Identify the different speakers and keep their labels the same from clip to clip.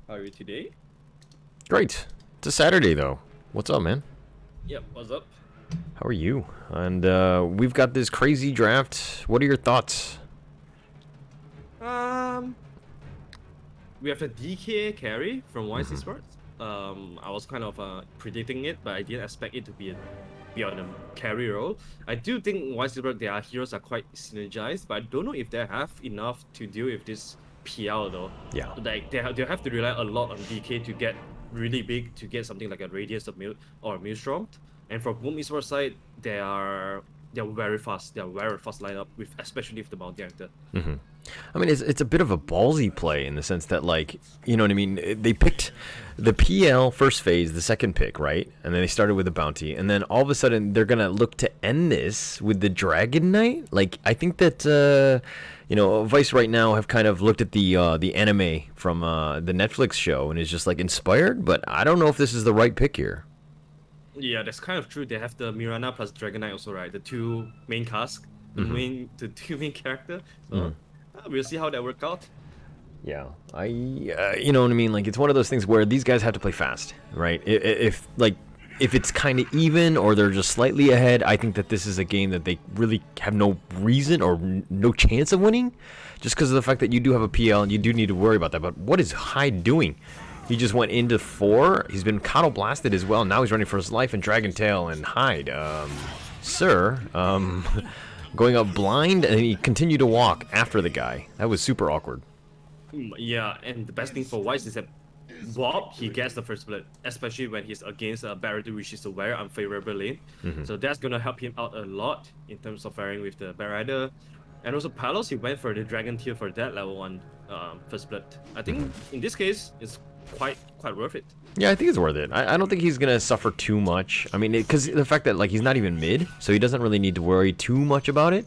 Speaker 1: How are you today?
Speaker 2: Great. It's a Saturday though. What's up, man?
Speaker 1: Yep, what's up?
Speaker 2: How are you? And we've got this crazy draft. What are your thoughts?
Speaker 1: Um, we have a DK carry from YC
Speaker 2: Mhm.
Speaker 1: Esports. I was kind of predicting it, but I didn't expect it to be on a carry role. I do think YC Esports, their heroes are quite synergized, but I don't know if they have enough to deal with this PL though.
Speaker 2: Yeah.
Speaker 1: Like they have to rely a lot on DK to get really big to get something like a Radius of Mil or Maelstrom. And for Boom Esports side, they're very fast. They're very fast lineup with especially with the bounty actor.
Speaker 2: hmm I mean, it's a bit of a ballsy play in the sense that, like, you know what I mean? They picked the PL first phase, the second pick, right? And then they started with the bounty, and then all of a sudden they're gonna look to end this with the Dragon Knight. Like, I think that Vice right now have kind of looked at the anime from the Netflix show and is just like inspired, but I don't know if this is the right pick here.
Speaker 1: Yeah, that's kind of true. They have the Mirana plus Dragon Knight also, right? The two main cast,
Speaker 2: hmm
Speaker 1: the two main character.
Speaker 2: hmm
Speaker 1: So we'll see how that work out.
Speaker 2: Yeah, you know what I mean. Like, it's one of those things where these guys have to play fast, right? If it's kind of even or they're just slightly ahead, I think that this is a game that they really have no reason or no chance of winning, just because of the fact that you do have a PL and you do need to worry about that. But what is Hyde doing? He just went into 4. He's been Coddle blasted as well. Now he's running for his life in Dragon Tail and Hyde. Sir, going up blind, and he continued to walk after the guy. That was super awkward.
Speaker 1: Yeah, and the best thing for Wise is that Bob, he gets the first blood, especially when he's against a Batrider, which is a very unfavorable lane.
Speaker 2: hmm
Speaker 1: So that's gonna help him out a lot in terms of faring with the Batrider. And also Palos, he went for the Dragon tier for that level 1 first blood. I think in this case, it's quite worth it.
Speaker 2: Yeah, I think it's worth it. I don't think he's gonna suffer too much. I mean, because the fact that, like, he's not even mid, so he doesn't really need to worry too much about it.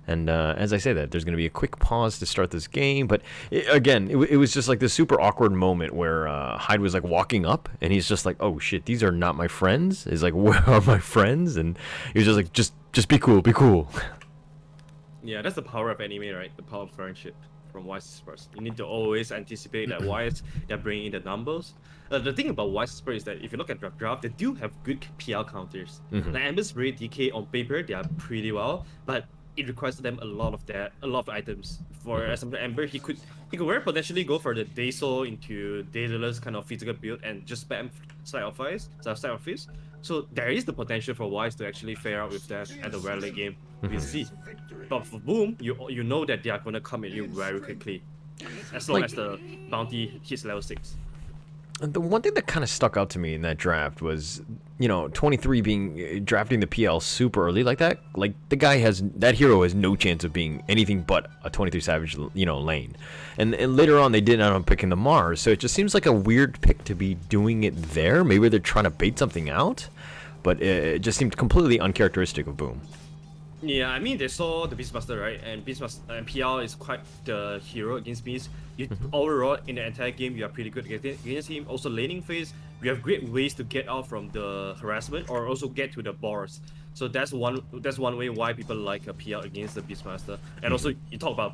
Speaker 2: And as I say that, there's gonna be a quick pause to start this game. But it was just like this super awkward moment where Hyde was like walking up, and he's just like, "Oh shit, these are not my friends." He's like, "Where are my friends?" And he was just like, "Just be cool, be cool."
Speaker 1: Yeah, that's the power of anime, right? The power of friendship from Wise first. You need to always anticipate that Wise they're bringing in the numbers. The thing about Wise Spurs is that if you look at draft, they do have good PL counters.
Speaker 2: hmm
Speaker 1: Like Ember's Ray DK on paper, they are pretty well, but it requires them a lot of items. For
Speaker 2: hmm
Speaker 1: example, Ember, he could very potentially go for the Daisel into Daedalus kind of physical build and just spam side of Fist. So there is the potential for Wise to actually fare out with that at the very late game. We'll see. But for Boom, you know that they are gonna come at you very quickly, as long
Speaker 2: Like,
Speaker 1: as the bounty hits level 6.
Speaker 2: the one thing that kind of stuck out to me in that draft was, 23 being drafting the PL super early like that. Like, that hero has no chance of being anything but a 23 Savage, lane. And later on, they did end up picking the Mars, so it just seems like a weird pick to be doing it there. Maybe they're trying to bait something out, but it just seemed completely uncharacteristic of Boom.
Speaker 1: Yeah, I mean they saw the Beastmaster, right? And Beastmaster and PL is quite the hero against Beast. You overall in the entire game you are pretty good against him. Also laning phase, you have great ways to get out from the harassment or also get to the boss. So that's one way why people like a PL against the Beastmaster. And also you talk about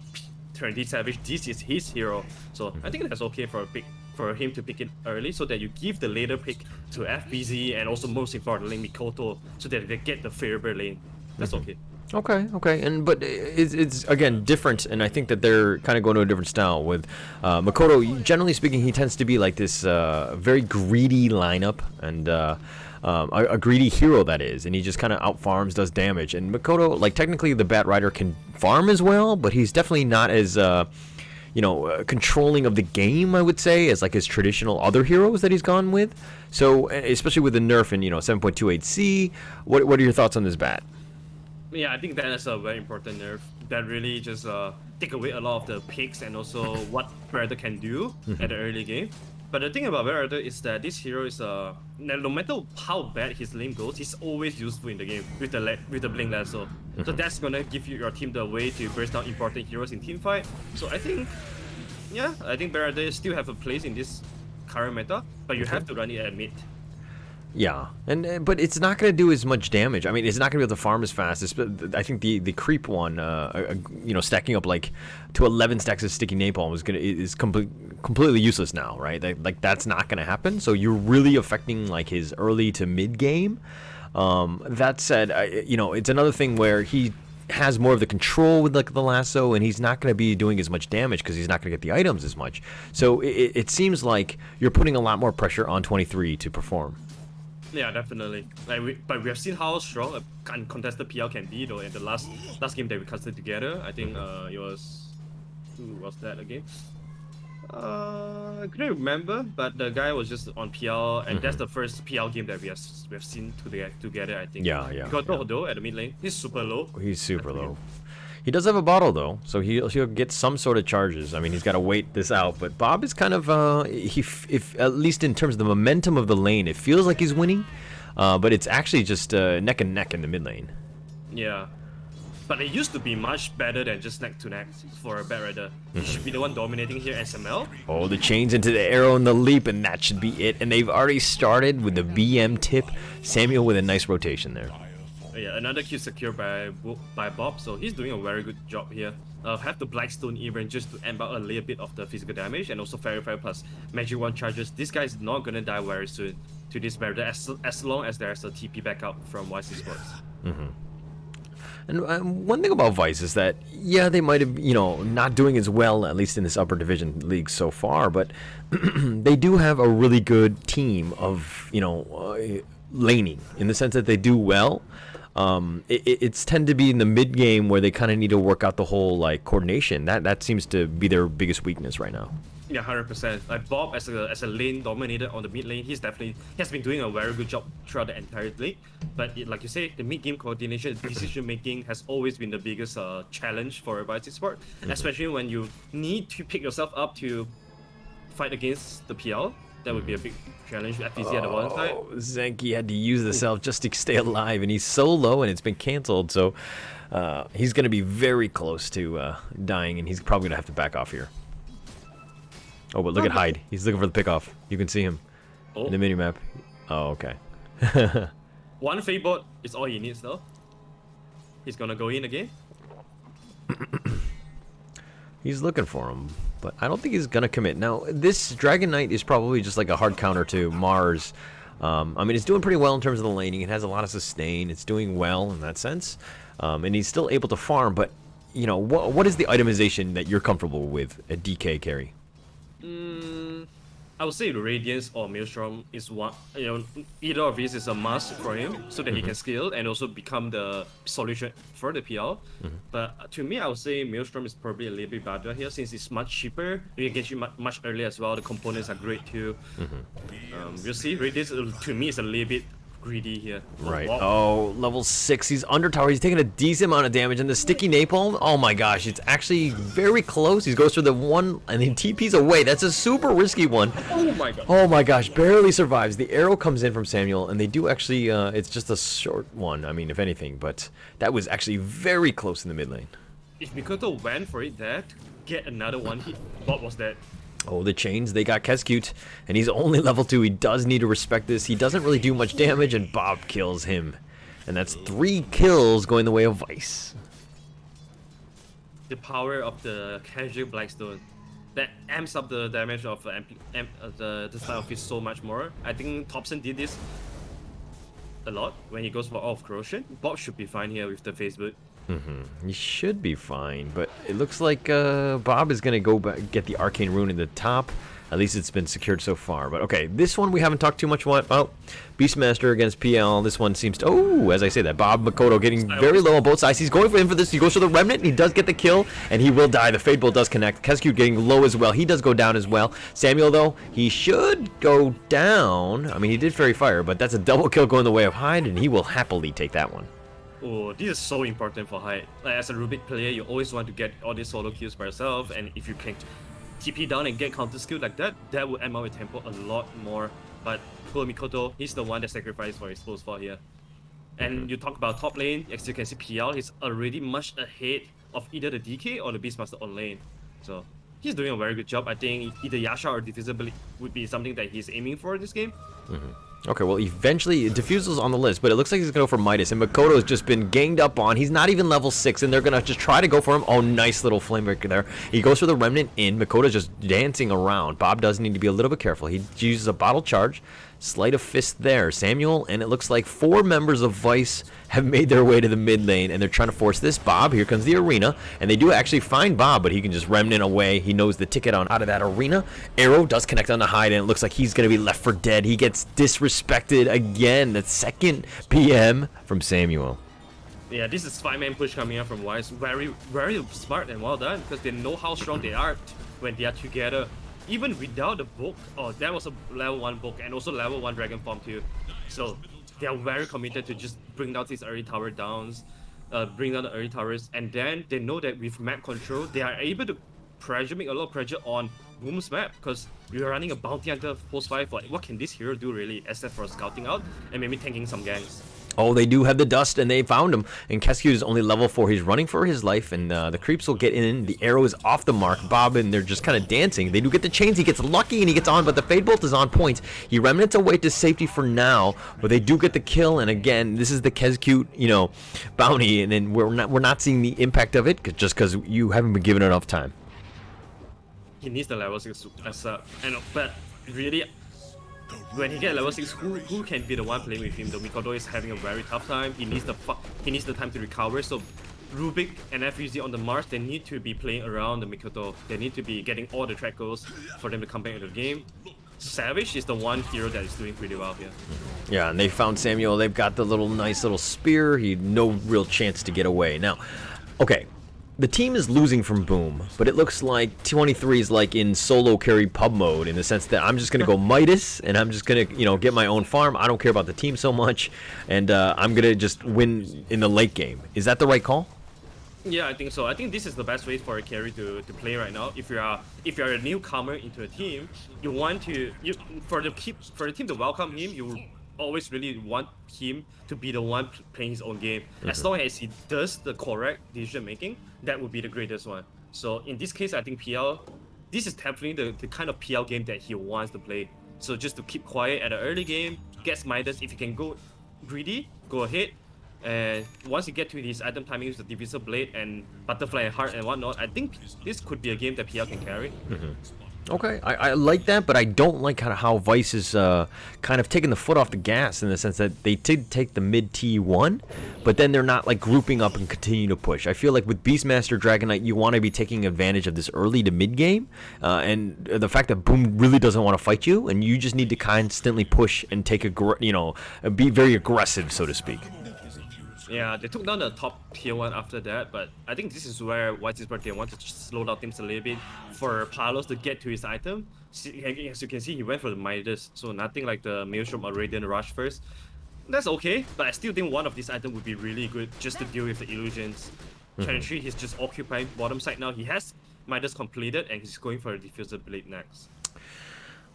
Speaker 1: Trinity Savage, this is his hero. So I think that's okay for him to pick it early so that you give the later pick to FBZ and also most importantly Mikoto so that they get the favorable lane. That's okay.
Speaker 2: Okay, but it's again different, and I think that they're kind of going to a different style with Makoto. Generally speaking, he tends to be like this very greedy lineup and a greedy hero that is, and he just kind of out farms, does damage. And Makoto, like technically, the Batrider can farm as well, but he's definitely not as controlling of the game, I would say, as like his traditional other heroes that he's gone with. So especially with the nerf in 7.28C, what are your thoughts on this bat?
Speaker 1: Yeah, I think that is a very important nerf that really just take away a lot of the picks and also what Predator can do at the early game. But the thing about Predator is that this hero is no matter how bad his lane goes, he's always useful in the game with the Blink Lasso. So that's gonna give your team the way to burst down important heroes in team fight. So I think Predator still have a place in this current meta, but you have to run it at mid.
Speaker 2: Yeah, and but it's not going to do as much damage. I mean, it's not going to be able to farm as fast. I think the creep one, you know, stacking up like to 11 stacks of sticky napalm is completely useless now, right? Like that's not going to happen. So you're really affecting like his early to mid game. That said, you know, it's another thing where he has more of the control with like the lasso, and he's not going to be doing as much damage because he's not going to get the items as much. So it seems like you're putting a lot more pressure on 23 to perform.
Speaker 1: Yeah, definitely. But we have seen how strong a uncontested PL can be, though. In the last game that we casted together, I think it was who was that again? I couldn't remember, but the guy was just on PL, and that's the first PL game that we have seen together. I think.
Speaker 2: Yeah.
Speaker 1: Got though at the mid lane. He's super low.
Speaker 2: He's super low. He does have a bottle though, so he'll get some sort of charges. I mean, he's got to wait this out. But Bob is kind of if at least in terms of the momentum of the lane, it feels like he's winning, but it's actually just neck and neck in the mid lane.
Speaker 1: Yeah, but it used to be much better than just neck to neck for a Batrider. He should be the one dominating here, SML.
Speaker 2: Oh, the chains into the arrow and the leap, and that should be it. And they've already started with the BM tip. Samuel with a nice rotation there.
Speaker 1: Yeah, another kill secured by Bob, so he's doing a very good job here. Have the Blackstone even just to amp out a little bit of the physical damage, and also Fairy Fire plus Magic 1 charges. This guy is not gonna die very soon to this Batrider as long as there's a TP backup from YC Sports.
Speaker 2: And one thing about Vice is that, yeah, they might have, you know, not doing as well, at least in this upper division league so far, but they do have a really good team of, you know, laning, in the sense that they do well. It's tend to be in the mid game where they kind of need to work out the whole like coordination. That seems to be their biggest weakness right now.
Speaker 1: Yeah, 100%. Like Bob as a lane dominator on the mid lane, he has been doing a very good job throughout the entire league. But like you say, the mid game coordination, decision making has always been the biggest challenge for a YC Sport, especially when you need to pick yourself up to fight against the PL. That would be a big challenge with FTZ at the one side.
Speaker 2: Zenki had to use the self just to stay alive, and he's so low, and it's been cancelled. So he's going to be very close to dying, and he's probably going to have to back off here. Oh, but look at Hyde. He's looking for the pickoff. You can see him in the minimap. Oh, okay.
Speaker 1: One Fade bot is all he needs, though. He's going to go in again.
Speaker 2: He's looking for him, but I don't think he's gonna commit. Now, this Dragon Knight is probably just like a hard counter to Mars. I mean, it's doing pretty well in terms of the laning. It has a lot of sustain. It's doing well in that sense, and he's still able to farm. But you know, what is the itemization that you're comfortable with at DK carry?
Speaker 1: I would say Radiance or Maelstrom is one. You know, either of these is a must for him so that he can scale and also become the solution for the PL. But to me, I would say Maelstrom is probably a little bit better here since it's much cheaper. You can get you much earlier as well. The components are great too. We'll see. Radiance to me is a little bit greedy here.
Speaker 2: Right.
Speaker 1: Wow.
Speaker 2: Oh, level 6. He's under tower. He's taking a decent amount of damage. And the sticky napalm, oh my gosh, it's actually very close. He goes for the one and he TP's away. That's a super risky one.
Speaker 1: Oh my god.
Speaker 2: Oh my gosh, barely survives. The arrow comes in from Samuel, and they do actually, it's just a short one, I mean, if anything. But that was actually very close in the mid lane.
Speaker 1: If Mikoto went for it there to get another one hit, what was that?
Speaker 2: Oh, the chains, they got Keskute, and he's only level 2. He does need to respect this. He doesn't really do much damage, and Bob kills him. And that's 3 kills going the way of Vice.
Speaker 1: The power of the casual Blackstone that amps up the damage of the style of it so much more. I think Thompson did this a lot when he goes for All of Corrosion. Bob should be fine here with the Facebook.
Speaker 2: He should be fine, but it looks like Bob is going to go back, get the Arcane Rune in the top. At least it's been secured so far. But okay, this one we haven't talked too much about. Beastmaster against PL. This one seems to... Oh, as I say that, Bob Makoto getting very low on both sides. He's going for this. He goes for the Remnant, and he does get the kill, and he will die. The Fade Bolt does connect. Keskute getting low as well. He does go down as well. Samuel, though, he should go down. I mean, he did Fairy Fire, but that's a double kill going the way of Hyde, and he will happily take that one.
Speaker 1: Oh, this is so important for Hyde. Like, as a Rubick player, you always want to get all these solo kills by yourself, and if you can TP down and get counter skill like that, that would amp out your tempo a lot more. But poor Mikoto, he's the one that sacrificed for his full spot here. And you talk about top lane, as you can see PL, he's already much ahead of either the DK or the Beastmaster on lane. So he's doing a very good job. I think either Yasha or Divisibility would be something that he's aiming for this game.
Speaker 2: Okay, well, eventually, Diffusal's on the list, but it looks like he's going to go for Midas, and Makoto's just been ganged up on. He's not even level 6, and they're going to just try to go for him. Oh, nice little flame breaker there. He goes for the Remnant in. Makoto's just dancing around. Bob does need to be a little bit careful. He uses a bottle charge. Sleight of fist there. Samuel, and it looks like 4 members of Vice have made their way to the mid lane, and they're trying to force this. Bob, here comes the arena, and they do actually find Bob, but he can just Remnant away. He knows the ticket on out of that arena. Arrow does connect on the hide, and it looks like he's going to be left for dead. He gets disrespected again. The second PM from Samuel.
Speaker 1: Yeah, this is 5-man push coming out from Wise. Very, very smart and well done, because they know how strong they are when they are together. Even without the book, that was a level 1 book and also level 1 dragon form too. So they are very committed to just bring down these early tower downs, bring down the early towers, and then they know that with map control, they are able to make a lot of pressure on Boom's map, because we are running a bounty hunter post 5. Like, what can this hero do really, except for scouting out and maybe tanking some ganks?
Speaker 2: Oh, they do have the dust, and they found him. And Kesku is only level 4. He's running for his life, and the creeps will get in. The arrow is off the mark. Bob, and they're just kind of dancing. They do get the chains. He gets lucky, and he gets on, but the Fade Bolt is on point. He remnants away to safety for now, but they do get the kill. And again, this is the Kesku, bounty, and then we're not seeing the impact of it just because you haven't been given enough time.
Speaker 1: He needs the level 6 but really, when he gets level 6, who can be the one playing with him? The Mikoto is having a very tough time. He needs the time to recover. So Rubick and FUZ on the march, they need to be playing around the Mikoto. They need to be getting all the track goals for them to come back into the game. Savage is the one hero that is doing pretty well here.
Speaker 2: Yeah, and they found Samuel. They've got the nice little spear. He had no real chance to get away. Now, okay. The team is losing from Boom, but it looks like 23 is like in solo carry pub mode, in the sense that I'm just going to go Midas, and I'm just going to, get my own farm. I don't care about the team so much, and I'm going to just win in the late game. Is that the right call?
Speaker 1: Yeah, I think so. I think this is the best way for a carry to play right now. If you're a newcomer into a team, you want to for the team to welcome him, you always really want him to be the one playing his own game. As long as he does the correct decision making, that would be the greatest one. So in this case, I think PL, this is definitely the kind of PL game that he wants to play. So just to keep quiet at the early game, gets Midas. If you can go greedy, go ahead. And once you get to his item timing with the Divisor Blade and Butterfly and Heart and whatnot, I think this could be a game that PL can carry.
Speaker 2: Okay, I like that, but I don't like how Vice is kind of taking the foot off the gas, in the sense that they did take the mid T1, but then they're not like grouping up and continue to push. I feel like with Beastmaster Dragon Knight, you want to be taking advantage of this early to mid game, and the fact that Boom really doesn't want to fight you, and you just need to constantly push and take be very aggressive, so to speak.
Speaker 1: Yeah, they took down the top tier 1 after that, but I think this is where White's birthday wanted to slow down things a little bit for Palos to get to his item. As you can see, he went for the Midas, so nothing like the Maelstrom or Radiant Rush first. That's okay, but I still think one of these items would be really good just to deal with the illusions. Challenge 3, he's just occupying bottom side now. He has Midas completed, and he's going for a Diffuser Blade next.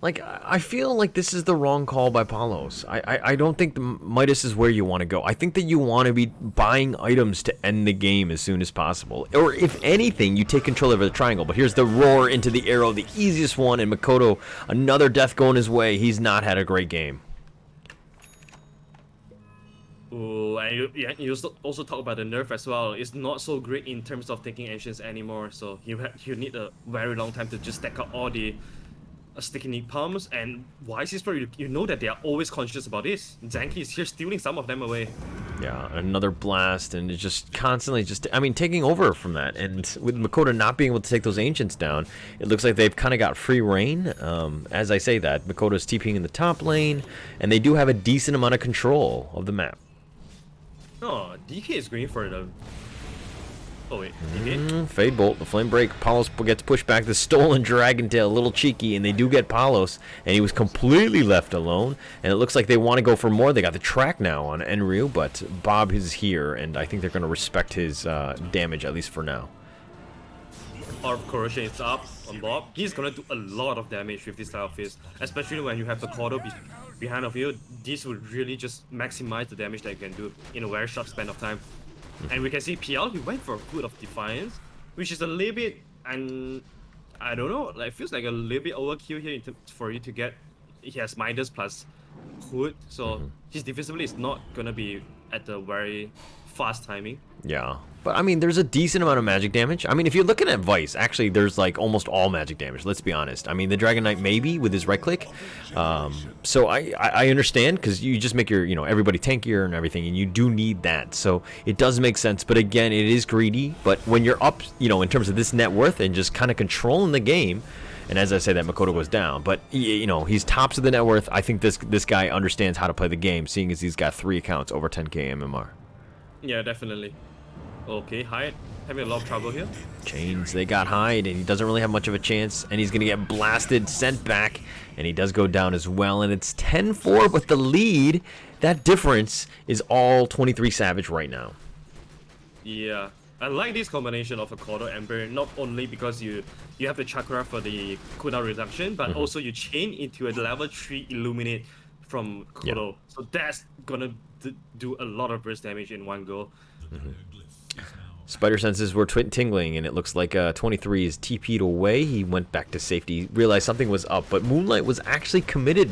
Speaker 2: Like, I feel like this is the wrong call by Palos. I don't think the Midas is where you want to go. I think that you want to be buying items to end the game as soon as possible. Or if anything, you take control over the triangle. But here's the roar into the arrow, the easiest one, and Makoto, another death going his way. He's not had a great game.
Speaker 1: Ooh, and you also talk about the nerf as well. It's not so great in terms of taking ancients anymore. So you need a very long time to just stack up all the sticky knee palms, and Wise is probably, you know that they are always conscious about this. Zanky is here stealing some of them away.
Speaker 2: Yeah, another blast, and it's just constantly taking over from that. And with Makoto not being able to take those ancients down, it looks like they've kind of got free reign. As I say that, Makoto's TPing in the top lane, and they do have a decent amount of control of the map.
Speaker 1: Oh, DK is going for the... Oh wait, DK?
Speaker 2: Fade Bolt, the Flame Break. Palos gets pushed back. The Stolen Dragon Tail, a little cheeky, and they do get Palos, and he was completely left alone. And it looks like they want to go for more. They got the track now on Enryu, but Bob is here, and I think they're going to respect his damage, at least for now.
Speaker 1: Orb Corrosion is up on Bob. He's going to do a lot of damage with this style of fist, especially when you have the Kodo behind of you. This would really just maximize the damage that you can do in a very short span of time. And we can see PL, he went for Foot of Defiance, which is a little bit, and I don't know, like feels like a little bit overkill here for you to get he has Midas plus Hood, so his defensively is not gonna be at the very fast timing.
Speaker 2: Yeah, but I mean, there's a decent amount of magic damage. I mean, if you're looking at Vice, actually, there's like almost all magic damage. Let's be honest. I mean, the Dragon Knight maybe with his right click. So I understand because you just make your everybody tankier and everything, and you do need that. So it does make sense. But again, it is greedy. But when you're up, in terms of this net worth and just kind of controlling the game. And as I say, that Makoto goes down, but he's tops of the net worth. I think this guy understands how to play the game, seeing as he's got 3 accounts over 10k MMR.
Speaker 1: Yeah, definitely. Okay, Hyde having a lot of trouble here.
Speaker 2: Chains, they got Hyde, and he doesn't really have much of a chance, and he's gonna get blasted, sent back, and he does go down as well. And it's 10-4, but the lead, that difference is all 23 Savage right now.
Speaker 1: Yeah. I like this combination of a Kodo Ember, not only because you have the chakra for the cooldown reduction, but also you chain into a level 3 Illuminate from Kodo.
Speaker 2: Yeah.
Speaker 1: So that's gonna do a lot of burst damage in one go.
Speaker 2: Spider senses were tingling, and it looks like 23 is TP'd away. He went back to safety, realized something was up, but Moonlight was actually committed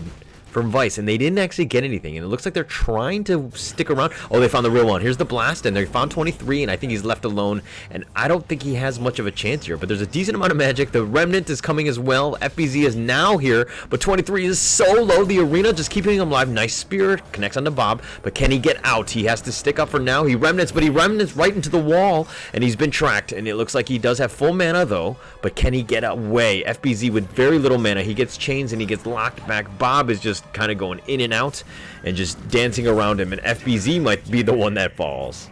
Speaker 2: from Vice, and they didn't actually get anything, and it looks like they're trying to stick around. Oh, they found the real one. Here's the blast, and they found 23, and I think he's left alone, and I don't think he has much of a chance here, but there's a decent amount of magic. The Remnant is coming as well. FBZ is now here, but 23 is so low. The arena just keeping him alive. Nice spear, connects onto Bob, but can he get out? He has to stick up for now. He Remnants, but he Remnants right into the wall, and he's been tracked, and it looks like he does have full mana, though, but can he get away? FBZ with very little mana. He gets chains, and he gets locked back. Bob is just kind of going in and out and just dancing around him, and FBZ might be the one that falls.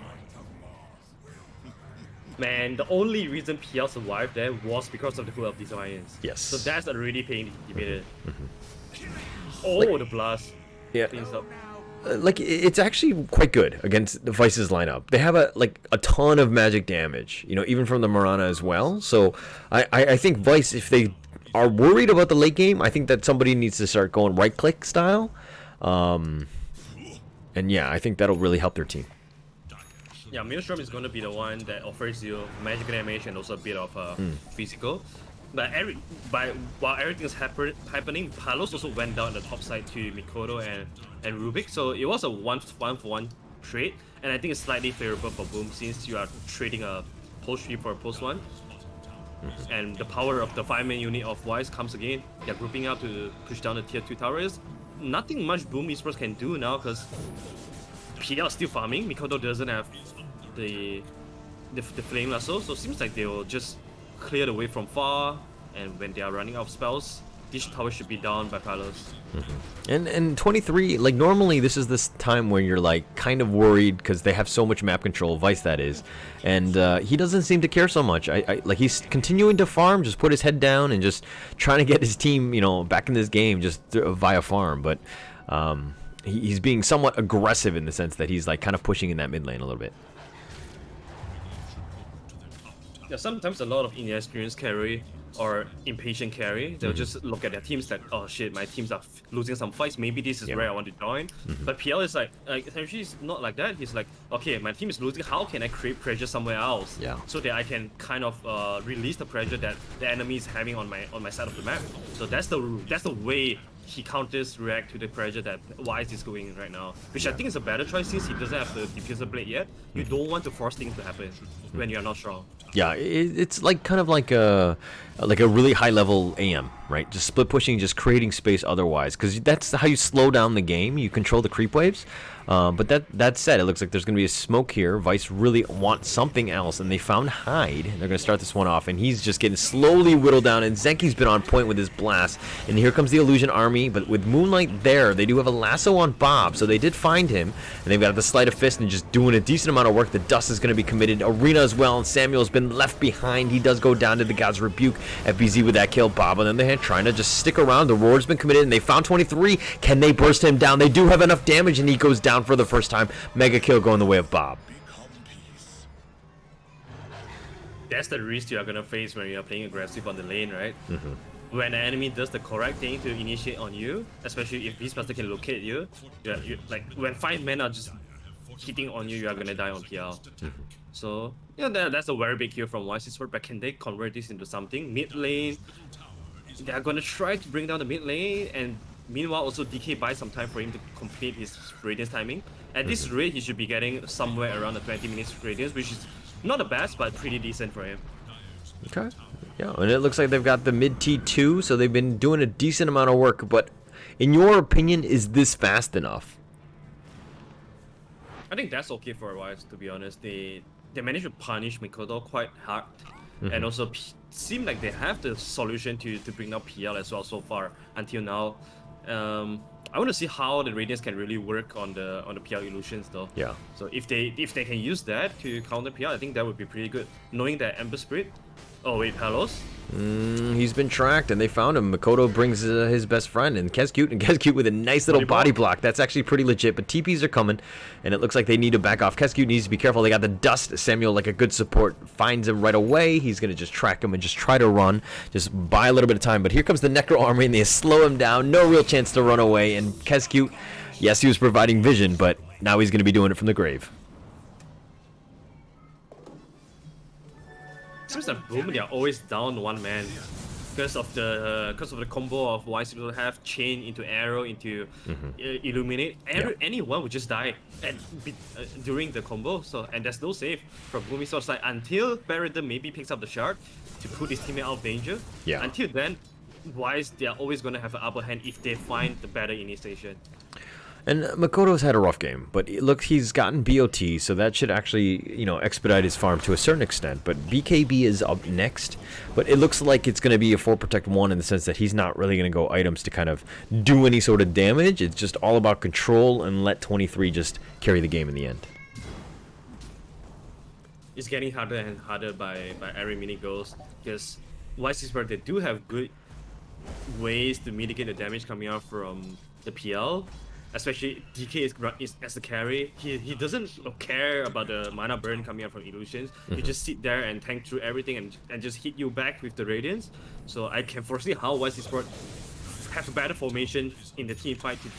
Speaker 1: Man, the only reason PL survived there was because of the Hood of Defiance.
Speaker 2: Yes.
Speaker 1: So that's already paying the dividend. Oh, the blast.
Speaker 2: Yeah.
Speaker 1: Cleans up.
Speaker 2: Like, it's actually quite good against the Vice's lineup. They have a ton of magic damage, even from the Mirana as well. So I think Vice, if they are worried about the late game, I think that somebody needs to start going right click style. And yeah, I think that'll really help their team.
Speaker 1: Yeah, Maelstrom is going to be the one that offers you magic damage and also a bit of physical. But while everything is happening, Palos also went down the top side to Mikoto and Rubick. So it was a 1-for-1 trade, and I think it's slightly favorable for Boom since you are trading a post 3 for a post 1. And the power of the 5-man unit of Wise comes again. They're grouping up to push down the tier 2 towers. Nothing much Boom Esports can do now because PL is still farming. Mikoto doesn't have the flame lasso, so it seems like they will just clear the way from far, and when they are running out of spells, this tower should be down by Palos.
Speaker 2: And 23, like, normally this is this time when you're like kind of worried because they have so much map control, Vice that is, and he doesn't seem to care so much. Like, he's continuing to farm, just put his head down and just trying to get his team back in this game just via farm, but he's being somewhat aggressive in the sense that he's like kind of pushing in that mid lane a little bit.
Speaker 1: Yeah, sometimes a lot of inexperienced carry or impatient carry, they'll just look at their teams like, oh shit, my teams are losing some fights, maybe this is where I want to join. But PL is like essentially it's not like that. He's like, okay, my team is losing, how can I create pressure somewhere else?
Speaker 2: Yeah.
Speaker 1: So that I can kind of release the pressure that the enemy is having on my side of the map. So that's the way he counters react to the pressure that Wise is going right now, which I think is a better choice since he doesn't have the diffuser blade yet. You don't want to force things to happen when you're not strong.
Speaker 2: Yeah, it's like kind of like a really high level AM, right? Just split pushing, just creating space otherwise, because that's how you slow down the game. You control the creep waves. But that said, it looks like there's going to be a smoke here. Vice really wants something else, and they found Hyde. They're going to start this one off, and he's just getting slowly whittled down, and Zenki's been on point with his blast. And here comes the Illusion Army, but with Moonlight there, they do have a lasso on Bob, so they did find him, and they've got the Sleight of Fist and just doing a decent amount of work. The Dust is going to be committed. Arena as well, and Samuel's been left behind. He does go down to the God's Rebuke. FBZ with that kill. Bob on the other hand trying to just stick around. The Roar's been committed, and they found 23. Can they burst him down? They do have enough damage, and he goes down for the first time. Mega kill going the way of Bob.
Speaker 1: That's the risk you are gonna face when you are playing aggressive on the lane, right? When an enemy does the correct thing to initiate on you, especially if Beastmaster can locate you, you like when 5 men are just hitting on you, you are gonna die on PL. So yeah, that's a very big kill from Wise Esports, but can they convert this into something? Mid lane, they are gonna try to bring down the mid lane, and meanwhile, also DK buys some time for him to complete his radiance timing. At this rate, he should be getting somewhere around the 20 minutes radiance, which is not the best, but pretty decent for him.
Speaker 2: Okay. Yeah, and it looks like they've got the mid T2, so they've been doing a decent amount of work. But in your opinion, is this fast enough?
Speaker 1: I think that's okay for Wise, to be honest. They managed to punish Mikoto quite hard, and also seem like they have the solution to bring down PL as well so far until now. I want to see how the radiance can really work on the PL illusions though.
Speaker 2: Yeah.
Speaker 1: So if they can use that to counter PL, I think that would be pretty good. Knowing that Ember Spirit. Oh wait, Palos?
Speaker 2: He's been tracked, and they found him. Makoto brings his best friend, and Kezcute with a nice little body block. That's actually pretty legit, but TPs are coming, and it looks like they need to back off. Kezcute needs to be careful. They got the dust. Samuel, like a good support, finds him right away. He's going to just track him and just try to run, just buy a little bit of time. But here comes the Necro Armory, and they slow him down. No real chance to run away, and Kezcute, yes, he was providing vision, but now he's going to be doing it from the grave.
Speaker 1: Seems like Boom, they are always down one man because of the combo of Wise people have chain into arrow into illuminate. Anyone would just die during the combo. So and there's no save from Boom Esports side until Batrider maybe picks up the shard to put his teammate out of danger.
Speaker 2: Yeah.
Speaker 1: Until then, Wise they are always gonna have an upper hand if they find the better initiation.
Speaker 2: And Makoto's had a rough game, but look, he's gotten BOT, so that should actually, expedite his farm to a certain extent. But BKB is up next, but it looks like it's going to be a 4 protect 1 in the sense that he's not really going to go items to kind of do any sort of damage. It's just all about control and let 23 just carry the game in the end.
Speaker 1: It's getting harder and harder by every minute goes because Wise Esports they do have good ways to mitigate the damage coming out from the PL. Especially DK is as a carry, he doesn't care about the mana burn coming out from illusions. He just sit there and tank through everything and just hit you back with the radiance. So I can foresee how Wise Esports have a better formation in the team fight to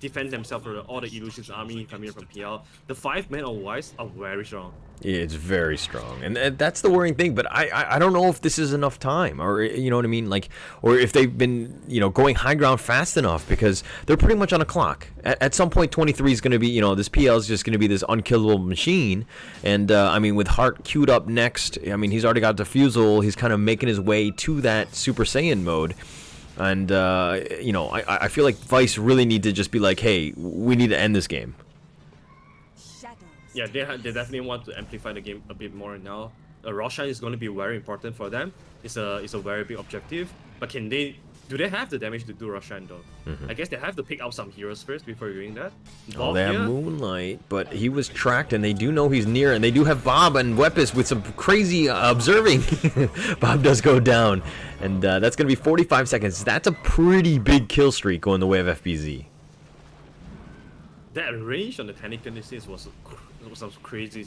Speaker 1: defend themselves from all the illusions army coming from PL. The 5 men on Wise are very strong.
Speaker 2: Yeah, it's very strong, and that's the worrying thing. But I don't know if this is enough time, or you know what I mean, like, or if they've been going high ground fast enough, because they're pretty much on a clock. At some point, 23 is going to be this PL is just going to be this unkillable machine. And I mean, with Heart queued up next, I mean he's already got Diffusal. He's kind of making his way to that Super Saiyan mode. And I feel like Vice really need to just be like, hey, we need to end this game.
Speaker 1: Yeah, they definitely want to amplify the game a bit more now. Roshan is going to be very important for them. It's a very big objective. But do they have the damage to do Roshan though? I guess they have to pick out some heroes first before doing that.
Speaker 2: Oh, they have Moonlight, but he was tracked, and they do know he's near, and they do have Bob and Wepis with some crazy observing. Bob does go down, and that's going to be 45 seconds. That's a pretty big kill streak going the way of FBZ.
Speaker 1: That range on the Telekinesis was some crazy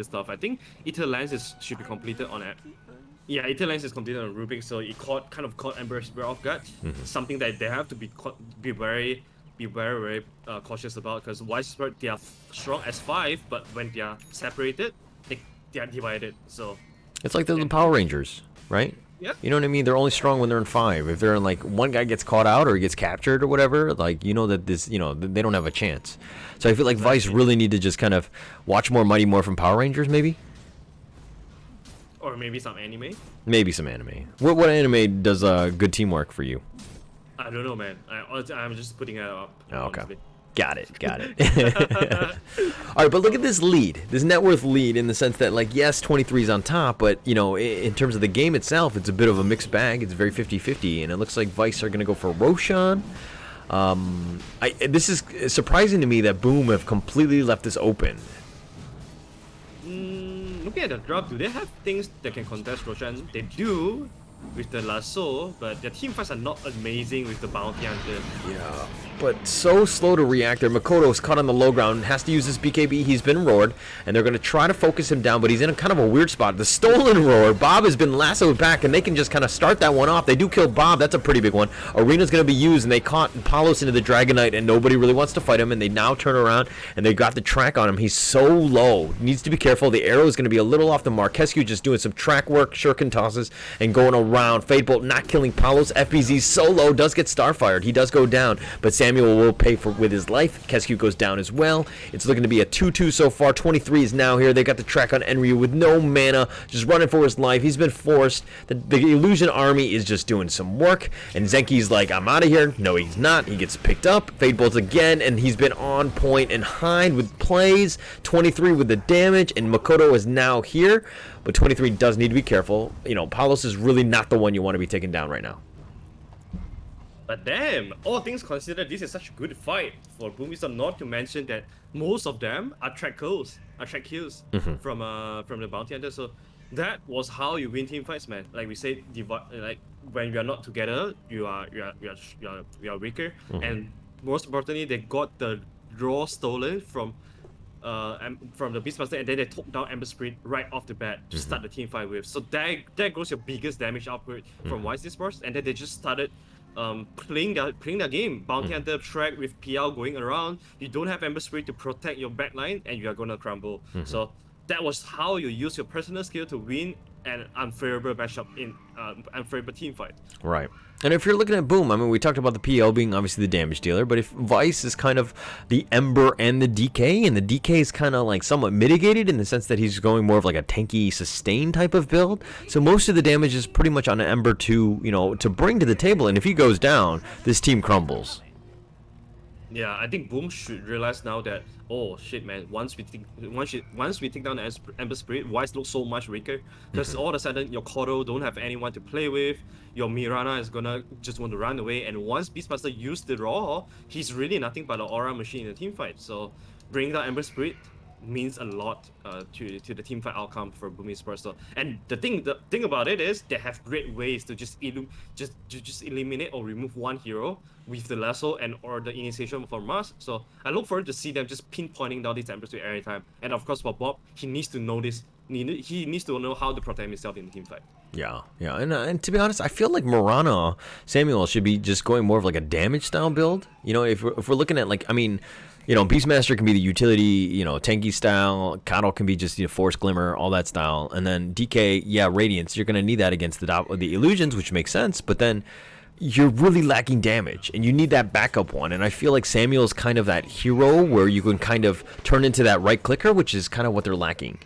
Speaker 1: stuff. I think Ether Lens should be completed on it. Yeah, Ether Lens is completed on Rubick, so it kind of caught Ember off guard. Something that they have to be very cautious about, because Wise Esports they are strong as 5, but when they are separated, they are divided. So
Speaker 2: it's like the Power Rangers, right?
Speaker 1: Yeah.
Speaker 2: You know what I mean? They're only strong when they're in 5. If they're in like one guy gets caught out or he gets captured or whatever, like that this they don't have a chance. So I feel like Vice really need to just kind of watch more Mighty Morphin Power Rangers, maybe.
Speaker 1: Or maybe some anime.
Speaker 2: Maybe some anime. What anime does good teamwork for you?
Speaker 1: I don't know, man. I'm just putting it up.
Speaker 2: Oh, okay.
Speaker 1: Honestly.
Speaker 2: Got it. All right, but look at this lead, this net worth lead, in the sense that, like, yes, 23 is on top, but, in terms of the game itself, it's a bit of a mixed bag. It's very 50-50, and it looks like Vice are going to go for Roshan. This is surprising to me that Boom have completely left this open.
Speaker 1: Looking at the draft, do they have things that can contest Roshan? They do with the lasso, but their team fights are not amazing with the bounty hunter.
Speaker 2: Yeah, but so slow to react there. Makoto's caught on the low ground, has to use his BKB. He's been roared, and they're going to try to focus him down, but he's in a kind of a weird spot. The stolen roar, Bob has been lassoed back, and they can just kind of start that one off. They do kill Bob. That's a pretty big one. Arena's going to be used, and they caught Palos into the Dragonite, and nobody really wants to fight him, and they now turn around, and they got the track on him. He's so low. Needs to be careful. The arrow is going to be a little off the mark. Kesku just doing some track work, shuriken tosses, and going around. Fadebolt not killing Palos. FBZ solo does get starfired. He does go down, but Samuel will pay for with his life. Kescu goes down as well. It's looking to be a 2-2 so far. 23 is now here. They got the track on Enryu with no mana, just running for his life. He's been forced. The Illusion army is just doing some work, and Zenki's like, I'm out of here. No, he's not. He gets picked up. Fadebolt again, and he's been on point and hide with plays. 23 with the damage, and Makoto is now here, but 23 does need to be careful. You know, Palos is really not the one you want to be taking down right now.
Speaker 1: But damn, all things considered, this is such a good fight for Beastmaster, not to mention that most of them are track kills, from the bounty hunter. So that was how you win team fights, man. Like we said, like when you are not together, you are weaker. And most importantly, they got the draw stolen from the Beastmaster, and then they took down Ember Spirit right off the bat to start the team fight with. So that goes your biggest damage output from Wise Esports, and then they just started playing their game. Bounty Hunter track with PL going around. You don't have Ember Spirit to protect your backline, and you are gonna crumble. So that was how you use your personal skill to win an unfavorable matchup in unfavorable team fight.
Speaker 2: Right. And if you're looking at Boom, I mean, we talked about the PL being obviously the damage dealer, but if Vice is kind of the Ember and the DK, and the DK is kind of like somewhat mitigated in the sense that he's going more of like a tanky sustain type of build, so most of the damage is pretty much on Ember to, you know, to bring to the table, and if he goes down, this team crumbles.
Speaker 1: Yeah, I think Boom should realize now that, oh shit, man, once we take down the Ember Spirit, Wise looks so much weaker, because all of a sudden your Koro don't have anyone to play with, your Mirana is gonna just want to run away, and once Beastmaster used the Raw, he's really nothing but an aura machine in the team fight. So bringing down Ember Spirit means a lot to the team fight outcome for Boom Esports. So, and the thing about it is they have great ways to just eliminate or remove one hero with the lasso and or the initiation from Mars. So I look forward to see them just pinpointing down these Ember Spirit every time. And of course for Bob, he needs to know this. He needs to know how to protect himself in the team fight.
Speaker 2: Yeah, and to be honest, I feel like Mirana Samuel should be just going more of like a damage style build. You know, if we're looking at, like, I mean, you know, Beastmaster can be the utility, you know, tanky style. Kato can be just, you know, Force Glimmer, all that style. And then DK, yeah, Radiance. You're going to need that against the illusions, which makes sense. But then you're really lacking damage, and you need that backup one. And I feel like Samuel's kind of that hero where you can kind of turn into that right clicker, which is kind of what they're lacking.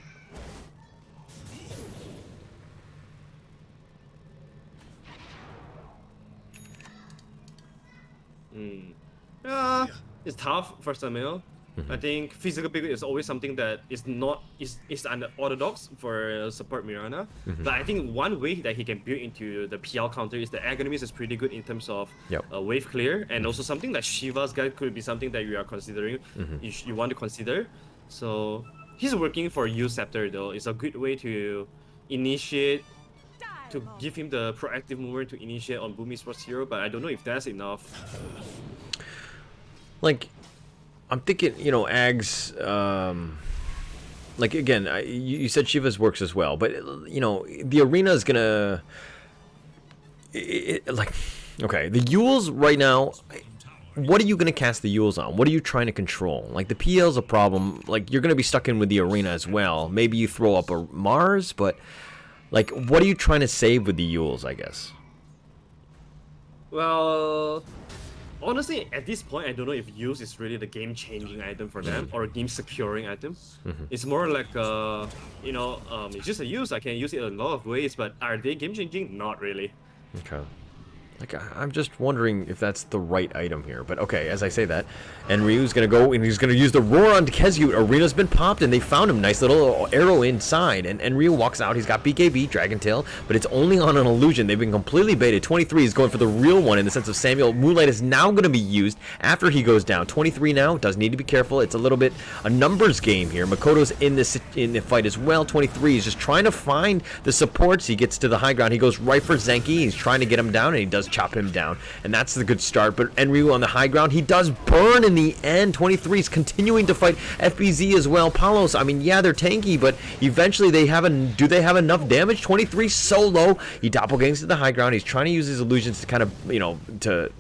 Speaker 1: It's tough for Samuel. I think physical build is always something that is unorthodox for support Mirana. But I think one way that he can build into the PL counter is the Agonism is pretty good in terms of wave clear, and also something like Shiva's guy could be something that you are considering. You want to consider. So he's working for U Scepter though. It's a good way to initiate, to give him the proactive movement to initiate on Boom Esports hero. But I don't know if that's enough.
Speaker 2: Like, I'm thinking, you know, Ags, like, again, you said Shiva's works as well, but, you know, the arena is gonna, like, okay, the Yules right now, what are you gonna cast the Yules on? What are you trying to control? Like, the PL's a problem, like, you're gonna be stuck in with the arena as well. Maybe you throw up a Mars, but, like, what are you trying to save with the Yules, I guess?
Speaker 1: Well, honestly, at this point, I don't know if use is really the game-changing item for them or a game-securing item. It's more like, you know, it's just a use. I can use it in a lot of ways, but are they game-changing? Not really.
Speaker 2: Okay. Like, I'm just wondering if that's the right item here. But okay, as I say that, and Ryu's gonna go and he's gonna use the roar on Kezyu. Arena's been popped and they found him. Nice little arrow inside. And Ryu walks out. He's got BKB, Dragon Tail, but it's only on an illusion. They've been completely baited. 23 is going for the real one in the sense of Samuel. Moonlight is now gonna be used after he goes down. 23 now does need to be careful. It's a little bit a numbers game here. Makoto's in the fight as well. 23 is just trying to find the supports. He gets to the high ground. He goes right for Zenki. He's trying to get him down, and he does chop him down, and that's the good start. But Enryu on the high ground, he does burn in the end. 23 is continuing to fight FBZ as well. Palos, I mean, yeah, they're tanky, but eventually they have do they have enough damage? 23 so low. He doppelgangs to the high ground. He's trying to use his illusions to kind of, you know, to